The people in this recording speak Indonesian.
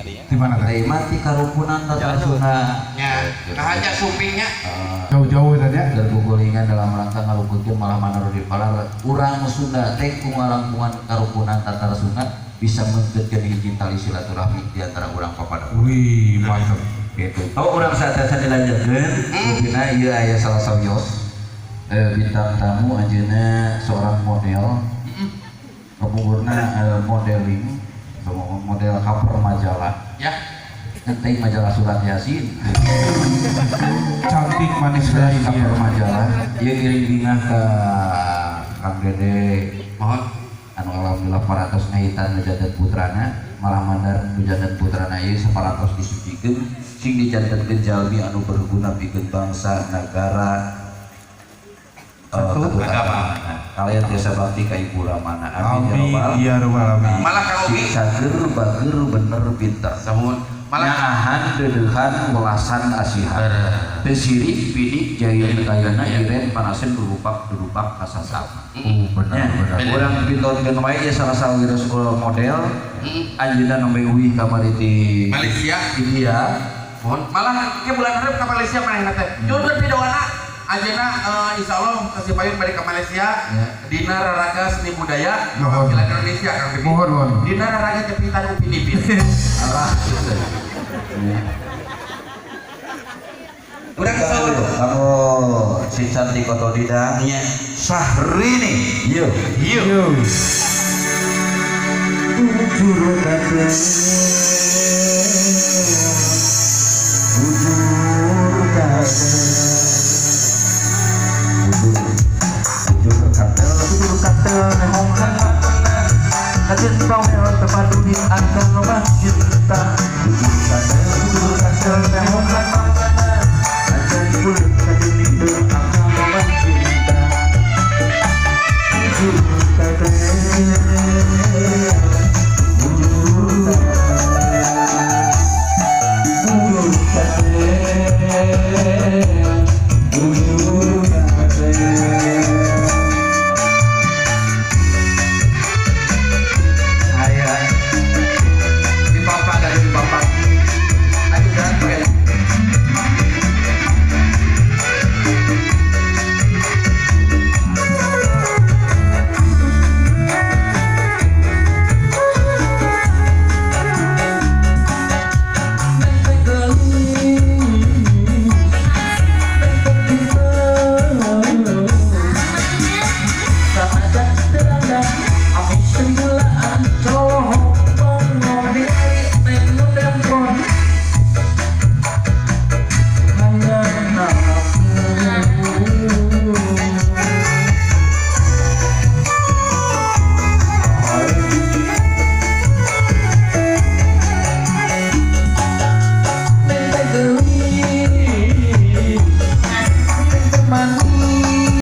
Di mana teh? mati karupunan tata sunah nya ngahaja supingnya Jauh-jauh tadi ya. dan bukulingan dalam rangka ngalupikeun malah manaruh di palar urang Sunda teh ku ngalangkungan karupunan tata sunah bisa mengkeutkeun hiji tali silaturahmi di antara urang papada Wih, mantap. gitu. Oh urang saat-saat dilanjutkeun mungkin ieu aya salah sawios bintang tamu ajeuna seorang model kemungurna modeling model cover majalah ya nanti majalah Surat Yasin Cantik manis sudah sekali cover dia. majalah dia kirim dingah ke Kang Dede mohon anu alhamdulillah paratos ngahitan nujanten putrana malah mandar nujanten putrana ieu saparatos disucikeun sing dijantenkeun jalmi anu berguna pikeun bangsa negara agama. kalian tiasa bakti ka ibu ramana amin Amin ya rabbal alamin. malah Kang Ugi sager bager bener pintar samun malah nyahan dedeuhan welasan asihan teu sirik pidik jayeun kayana iren panasen durupak kasasama Benar. urang pintotkeun wae ieu salah sawira model anjeunna nembe uwi kamari ti Malaysia India mohon malah ke bulan hareup ka Malaysia manehna teh nyuhun pidoana ajeuna insyaallah kasih payun balik ke Malaysia dina raraga seni budaya Mohon. mewakili Indonesia Kang Bibi Mohon. dina raraga jepitan Upin Ipin Allah urang kesel kamu si cantik otodidang nya Syahrini yuk yuk Ujur kata